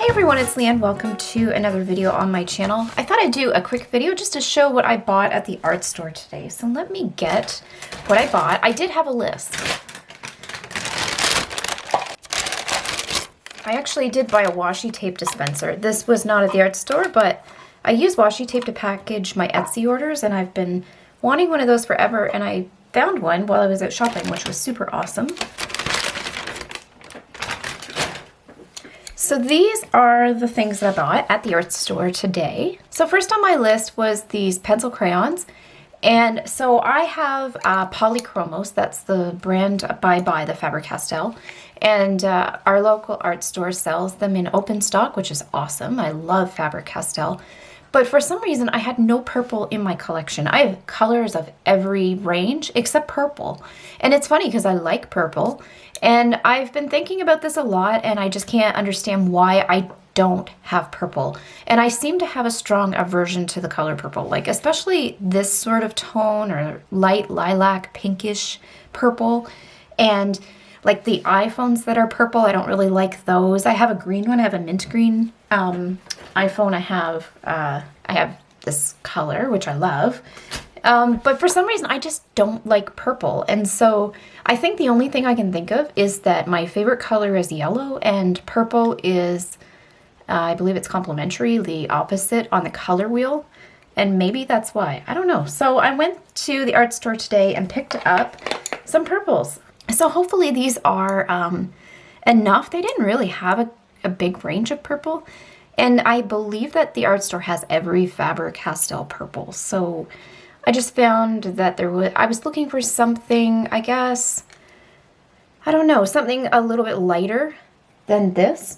everyone, it's Leanne. Welcome to another video on my channel. I thought I'd do a quick video just to show what I bought at the art store today. So let me get what I bought. I did have a list. I actually did buy a washi tape dispenser. This was not at the art store, but I use washi tape to package my Etsy orders, and I've been wanting one of those forever, and I found one while I was out shopping, which was super awesome. So these are the things that I bought at the art store today. So first on my list was these pencil crayons. And so I have Polychromos, that's the brand by the Faber-Castell. And our local art store sells them in open stock, which is awesome. I love Faber-Castell. But for some reason, I had no purple in my collection. I have colors of every range except purple. And it's funny because I like purple. And I've been thinking about this a lot, and I just can't understand why I don't have purple. And I seem to have a strong aversion to the color purple, like especially this sort of tone or light lilac, pinkish purple. And like the iPhones that are purple, I don't really like those. I have a green one. I have a mint green iPhone. I have this color, which I love. But for some reason, I just don't like purple. And so I think the only thing I can think of is that my favorite color is yellow, and purple is, I believe it's complementary, the opposite on the color wheel. And maybe that's why. I don't know. So I went to the art store today and picked up some purples. So hopefully these are enough. They didn't really have a big range of purple. And I believe that the art store has every Faber-Castell purple. So I just found that I was looking for something, I guess, I don't know, something a little bit lighter than this.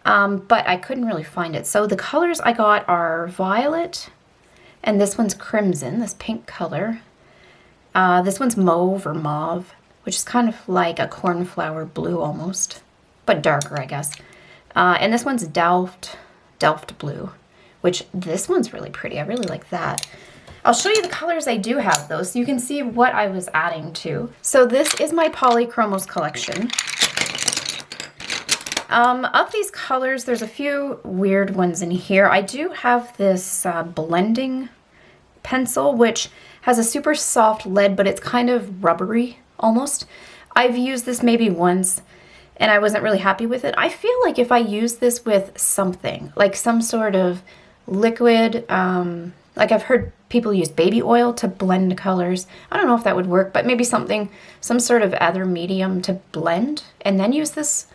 But I couldn't really find it. So the colors I got are violet, and this one's crimson, this pink color. This one's mauve or mauve, which is kind of like a cornflower blue almost, but darker, I guess. And this one's Delft blue, which this one's really pretty. I really like that. I'll show you the colors I do have though, so you can see what I was adding to. So this is my Polychromos collection. Of these colors, there's a few weird ones in here. I do have this blending pencil, which has a super soft lead, but it's kind of rubbery almost. I've used this maybe once, and I wasn't really happy with it. I feel like if I use this with something, like some sort of liquid, like I've heard people use baby oil to blend colors. I don't know if that would work, but maybe some sort of other medium to blend and then use this.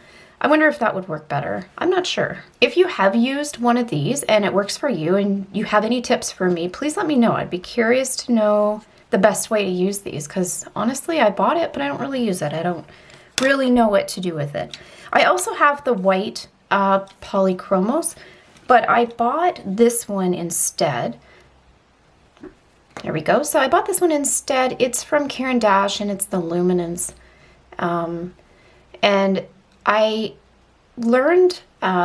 I wonder if that would work better. I'm not sure. If you have used one of these and it works for you and you have any tips for me, please let me know. I'd be curious to know the best way to use these, because honestly, I bought it, but I don't really use it. I don't really know what to do with it. I also have the white Polychromos, but I bought this one instead. There we go. So I bought this one instead. It's from Caran, and it's the Luminance. And I learned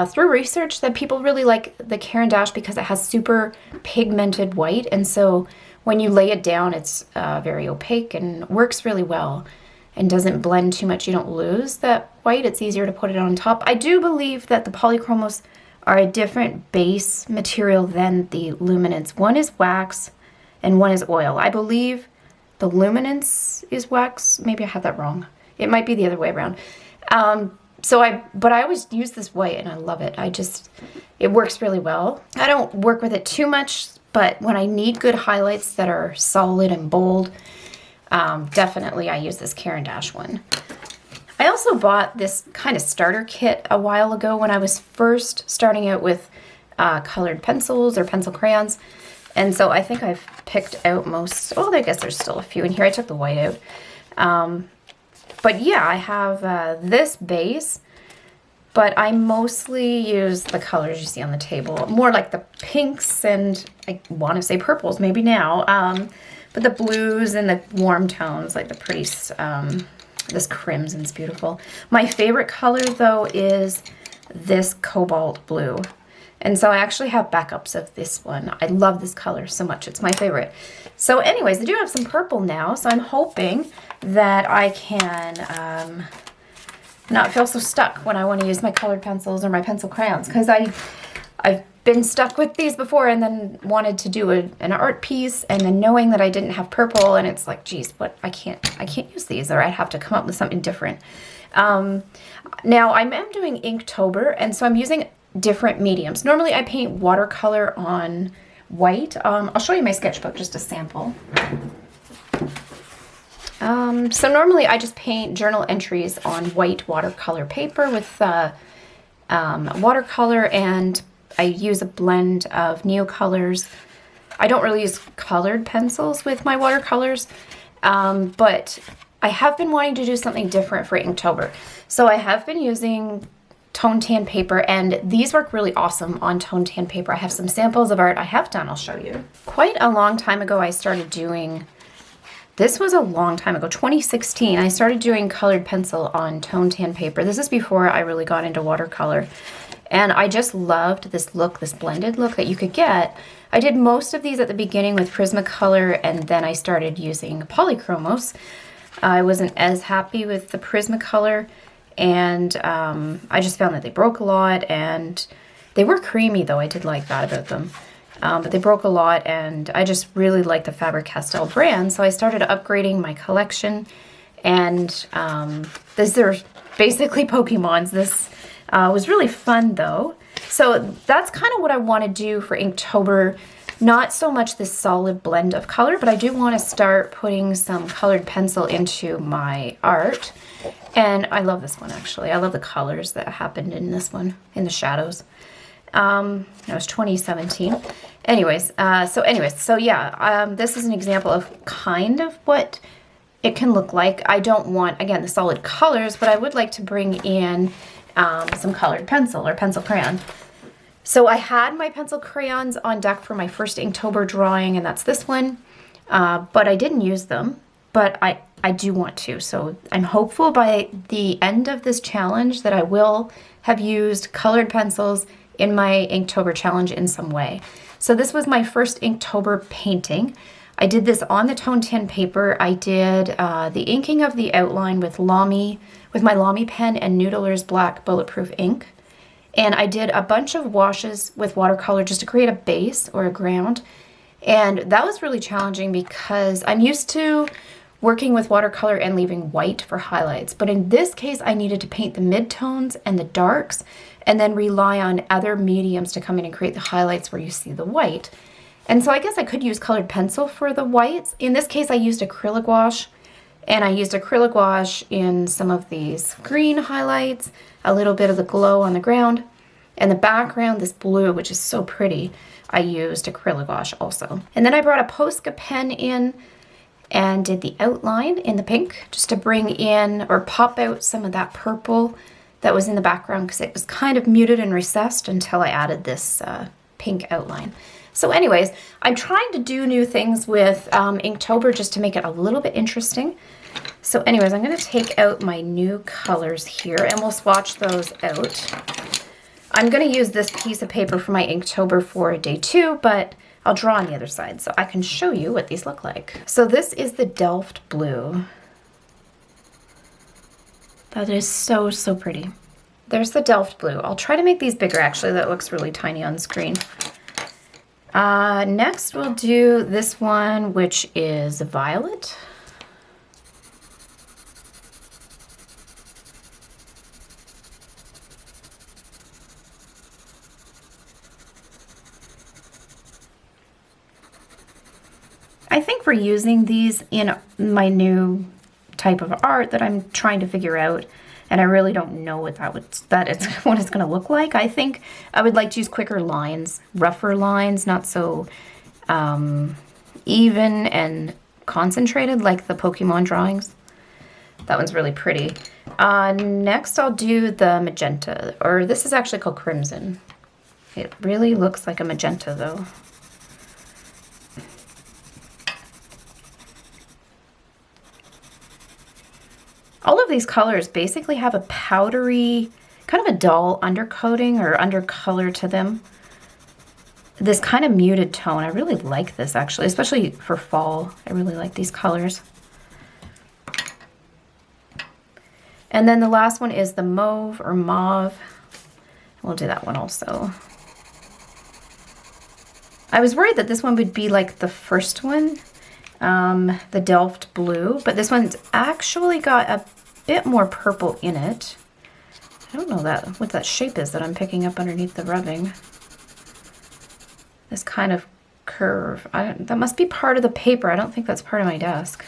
through research that people really like the Caran because it has super pigmented white. And so when you lay it down, it's very opaque and works really well and doesn't blend too much. You don't lose that white. It's easier to put it on top. I do believe that the Polychromos are a different base material than the Luminance. One is wax and one is oil. I believe the Luminance is wax. Maybe I have that wrong. It might be the other way around. But I always use this white and I love it. It works really well. I don't work with it too much, but when I need good highlights that are solid and bold, definitely I use this Caran one. I also bought this kind of starter kit a while ago when I was first starting out with colored pencils or pencil crayons. And so I think I've picked out most, oh, I guess there's still a few in here. I took the white out. But yeah, I have this base, but I mostly use the colors you see on the table. More like the pinks and I want to say purples maybe now. But the blues and the warm tones, like the pretty, this crimson's beautiful. My favorite color though is this cobalt blue. And so I actually have backups of this one. I love this color so much. It's my favorite. So anyways, I do have some purple now. So I'm hoping that I can not feel so stuck when I want to use my colored pencils or my pencil crayons, because I've been stuck with these before and then wanted to do an art piece, and then knowing that I didn't have purple, and it's like, geez, what, I can't use these, or I'd have to come up with something different. Now I am doing Inktober, and so I'm using different mediums. Normally I paint watercolor on white. I'll show you my sketchbook, just a sample. So normally I just paint journal entries on white watercolor paper with watercolor, and I use a blend of Neocolors. I don't really use colored pencils with my watercolors, but I have been wanting to do something different for Inktober. So I have been using tone tan paper, and these work really awesome on tone tan paper. I have some samples of art I have done, I'll show you. Quite a long time ago I started doing, this was a long time ago, 2016, I started doing colored pencil on tone tan paper. This is before I really got into watercolor. And I just loved this look, this blended look that you could get. I did most of these at the beginning with Prismacolor, and then I started using polychromos. I wasn't as happy with the Prismacolor, and I just found that they broke a lot, and they were creamy though. I did like that about them. But they broke a lot, and I just really liked the Faber-Castell brand, so I started upgrading my collection, and these are basically Pokemons. This was really fun though. So that's kind of what I want to do for Inktober. Not so much this solid blend of color, but I do want to start putting some colored pencil into my art. And I love this one actually. I love the colors that happened in this one, in the shadows. That was 2017. Anyways, so yeah, this is an example of kind of what it can look like. I don't want, again, the solid colors, but I would like to bring in some colored pencil or pencil crayon. So I had my pencil crayons on deck for my first Inktober drawing, and that's this one, but I didn't use them, but I do want to. So I'm hopeful by the end of this challenge that I will have used colored pencils in my Inktober challenge in some way. So this was my first Inktober painting. I did this on the tone tan paper. I did the inking of the outline with my Lamy pen and Noodler's black bulletproof ink. And I did a bunch of washes with watercolor just to create a base or a ground. And that was really challenging because I'm used to working with watercolor and leaving white for highlights. But in this case, I needed to paint the midtones and the darks and then rely on other mediums to come in and create the highlights where you see the white. And so I guess I could use colored pencil for the whites. In this case, I used acrylic wash, and I used acrylic wash in some of these green highlights, a little bit of the glow on the ground, and the background, this blue, which is so pretty, I used acrylic wash also. And then I brought a Posca pen in and did the outline in the pink just to bring in or pop out some of that purple that was in the background because it was kind of muted and recessed until I added this pink outline. So anyways, I'm trying to do new things with Inktober just to make it a little bit interesting. So anyways, I'm going to take out my new colors here and we'll swatch those out. I'm going to use this piece of paper for my Inktober for day 2, but I'll draw on the other side so I can show you what these look like. So this is the Delft blue. That is so, so pretty. There's the Delft blue. I'll try to make these bigger actually. That looks really tiny on screen. Next we'll do this one, which is violet. I think we're using these in my new type of art that I'm trying to figure out, and I really don't know what what it's going to look like. I think I would like to use quicker lines, rougher lines, not so even and concentrated like the Pokemon drawings. That one's really pretty. Next I'll do the magenta, or this is actually called crimson. It really looks like a magenta though. All of these colors basically have a powdery, kind of a dull undercoating or undercolor to them. This kind of muted tone. I really like this actually, especially for fall. I really like these colors. And then the last one is the mauve or mauve. We'll do that one also. I was worried that this one would be like the first one, the Delft blue, but this one's actually got a bit more purple in it. I don't know what that shape is that I'm picking up underneath the rubbing. This kind of curve. That must be part of the paper. I don't think that's part of my desk.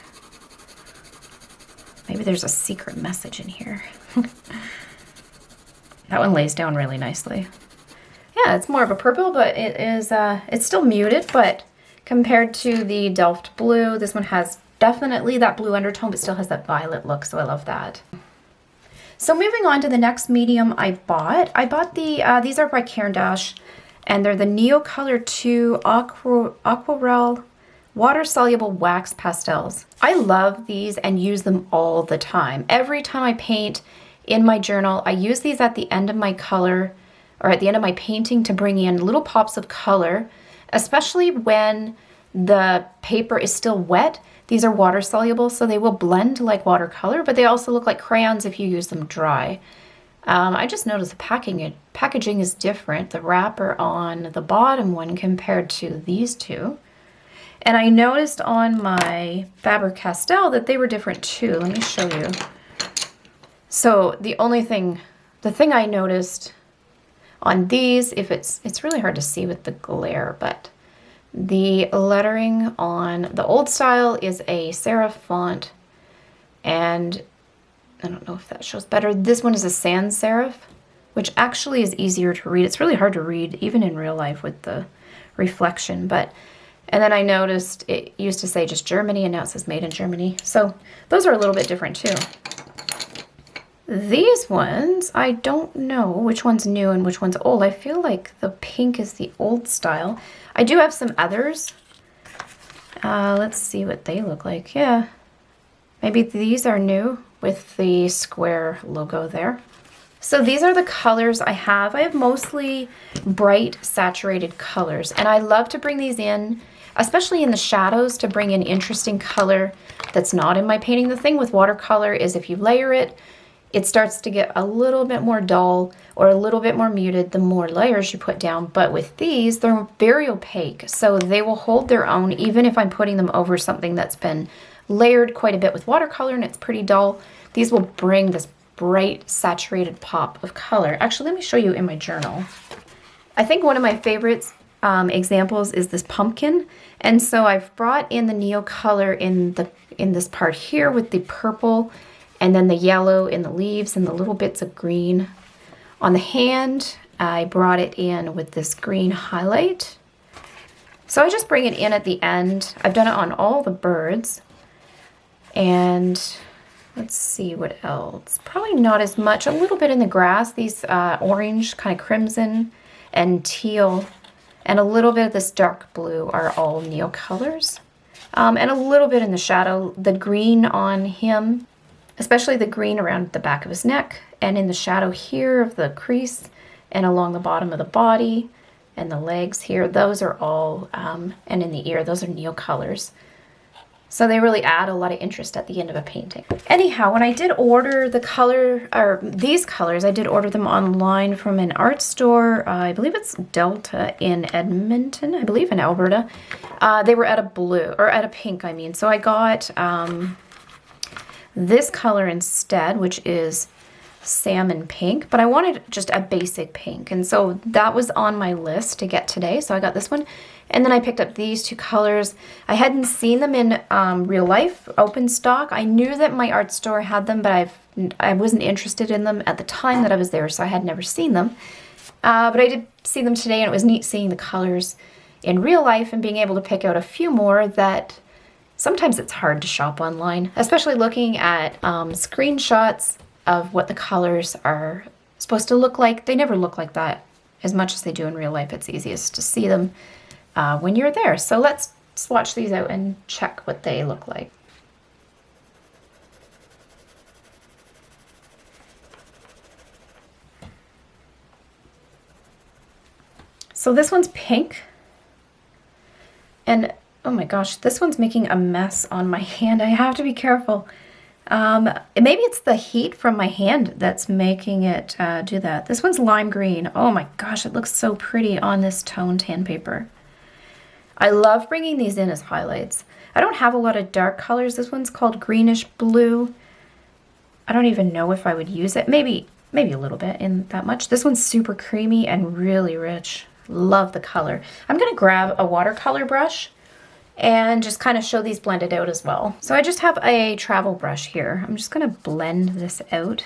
Maybe there's a secret message in here. That one lays down really nicely. Yeah, it's more of a purple, but it is, it's still muted, but compared to the Delft blue, this one has definitely that blue undertone, but still has that violet look, so I love that. So moving on to the next medium I bought these are by Caran, and they're the Neocolor 2 Aquarelle water-soluble wax pastels. I love these and use them all the time. Every time I paint in my journal, I use these at the end of my color, or at the end of my painting, to bring in little pops of color, especially when the paper is still wet. These are water soluble, so they will blend like watercolor, but they also look like crayons if you use them dry. I just noticed the packaging is different, the wrapper on the bottom one compared to these two. And I noticed on my Faber-Castell that they were different too. Let me show you. So the thing I noticed on these, it's really hard to see with the glare, but the lettering on the old style is a serif font, and I don't know if that shows better. This one is a sans serif, which actually is easier to read. It's really hard to read even in real life with the reflection, and then I noticed it used to say just Germany, and now it says made in Germany. So those are a little bit different too. These ones, I don't know which one's new and which one's old. I feel like the pink is the old style. I do have some others. Let's see what they look like. Yeah, maybe these are new with the square logo there. So these are the colors I have. I have mostly bright saturated colors, and I love to bring these in, especially in the shadows, to bring in interesting color that's not in my painting. The thing with watercolor is if you layer it, it starts to get a little bit more dull or a little bit more muted the more layers you put down. But with these, they're very opaque, so they will hold their own even if I'm putting them over something that's been layered quite a bit with watercolor and it's pretty dull. These will bring this bright saturated pop of color. Actually, let me show you in my journal. I think one of my favorites examples is this pumpkin, and so I've brought in the Neocolor in this part here with the purple, and then the yellow in the leaves and the little bits of green. On the hand, I brought it in with this green highlight. So I just bring it in at the end. I've done it on all the birds. And let's see what else. Probably not as much. A little bit in the grass. These orange, kind of crimson, and teal, and a little bit of this dark blue are all Neocolors. And a little bit in the shadow. The green on him, especially the green around the back of his neck, and in the shadow here of the crease, and along the bottom of the body, and the legs here, those are all, and in the ear, those are Neocolors. So they really add a lot of interest at the end of a painting. Anyhow, when I did order the color, or these colors, I did order them online from an art store. I believe it's Delta in Edmonton, I believe in Alberta. They were at a blue, or at a pink, I mean. So I got this color instead, which is salmon pink, but I wanted just a basic pink, and so that was on my list to get today, so I got this one. And then I picked up these two colors. I hadn't seen them in real life, open stock. I knew that my art store had them, but I wasn't interested in them at the time that I was there, so I had never seen them. But I did see them today, and it was neat seeing the colors in real life and being able to pick out a few more that sometimes it's hard to shop online, especially looking at screenshots of what the colors are supposed to look like. They never look like that as much as they do in real life. It's easiest to see them when you're there. So let's swatch these out and check what they look like. So this one's pink, and oh my gosh, this one's making a mess on my hand. I have to be careful. Maybe it's the heat from my hand that's making it do that. This one's lime green. Oh my gosh, it looks so pretty on this toned tan paper. I love bringing these in as highlights. I don't have a lot of dark colors. This one's called greenish blue. I don't even know if I would use it. Maybe a little bit, in that much. This one's super creamy and really rich. Love the color. I'm gonna grab a watercolor brush and just kind of show these blended out as well. So I just have a travel brush here. I'm just gonna blend this out.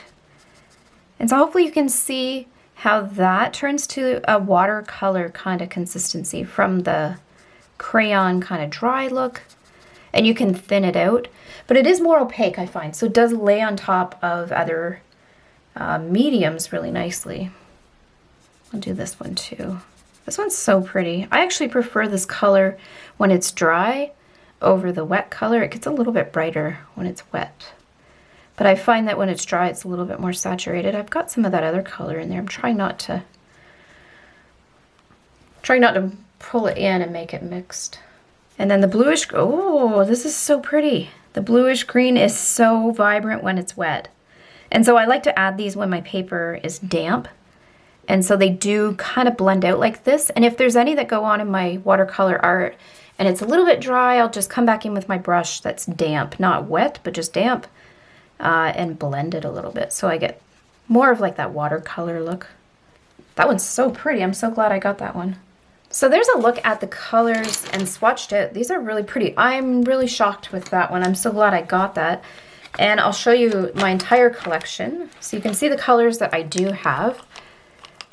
And so hopefully you can see how that turns to a watercolor kind of consistency from the crayon kind of dry look. And you can thin it out, but it is more opaque, I find. So it does lay on top of other mediums really nicely. I'll do this one too. This one's so pretty. I actually prefer this color when it's dry over the wet color. It gets a little bit brighter when it's wet. But I find that when it's dry, it's a little bit more saturated. I've got some of that other color in there. I'm trying not to pull it in and make it mixed. And then the bluish, oh, this is so pretty. The bluish green is so vibrant when it's wet. And so I like to add these when my paper is damp. And so they do kind of blend out like this. And if there's any that go on in my watercolor art and it's a little bit dry, I'll just come back in with my brush that's damp, not wet, but just damp, and blend it a little bit. So I get more of like that watercolor look. That one's so pretty. I'm so glad I got that one. So there's a look at the colors and swatched it. These are really pretty. I'm really shocked with that one. I'm so glad I got that. And I'll show you my entire collection so you can see the colors that I do have.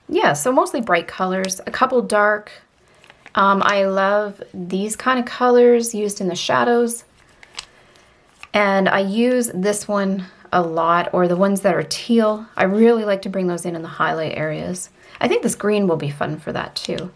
Yeah, so mostly bright colors, a couple dark. I love these kind of colors used in the shadows. And I use this one a lot, or the ones that are teal. I really like to bring those in the highlight areas. I think this green will be fun for that too.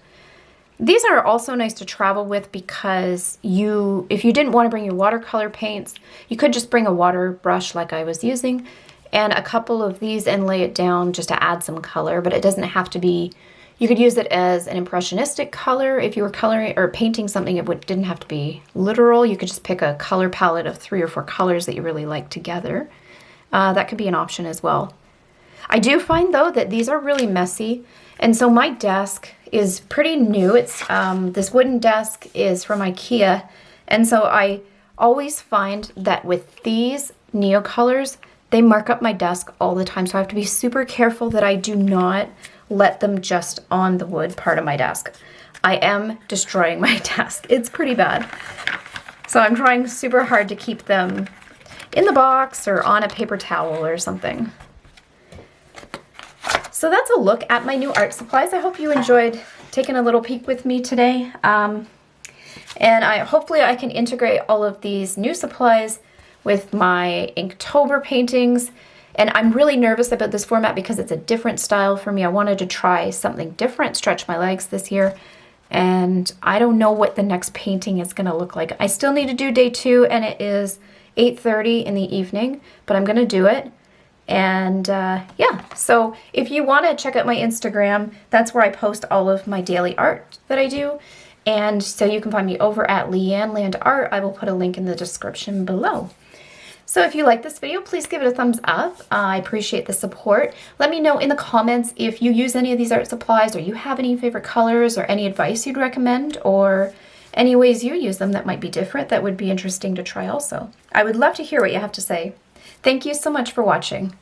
These are also nice to travel with because if you didn't want to bring your watercolor paints, you could just bring a water brush like I was using and a couple of these and lay it down just to add some color, but it doesn't have to be, you could use it as an impressionistic color. If you were coloring or painting something, it didn't have to be literal. You could just pick a color palette of 3 or 4 colors that you really like together. That could be an option as well. I do find though that these are really messy, and so my desk is pretty new. It's this wooden desk is from IKEA, and so I always find that with these Neocolors, they mark up my desk all the time, so I have to be super careful that I do not let them just on the wood part of my desk. I am destroying my desk. It's pretty bad. So I'm trying super hard to keep them in the box or on a paper towel or something. So that's a look at my new art supplies. I hope you enjoyed taking a little peek with me today. And hopefully I can integrate all of these new supplies with my Inktober paintings. And I'm really nervous about this format because it's a different style for me. I wanted to try something different, stretch my legs this year. And I don't know what the next painting is gonna look like. I still need to do day 2 and it is 8:30 in the evening, but I'm gonna do it. And yeah, so if you want to check out my Instagram, that's where I post all of my daily art that I do. And so you can find me over at LeanneLand Art. I will put a link in the description below. So if you like this video, please give it a thumbs up. I appreciate the support. Let me know in the comments if you use any of these art supplies or you have any favorite colors or any advice you'd recommend or any ways you use them that might be different that would be interesting to try also. I would love to hear what you have to say. Thank you so much for watching.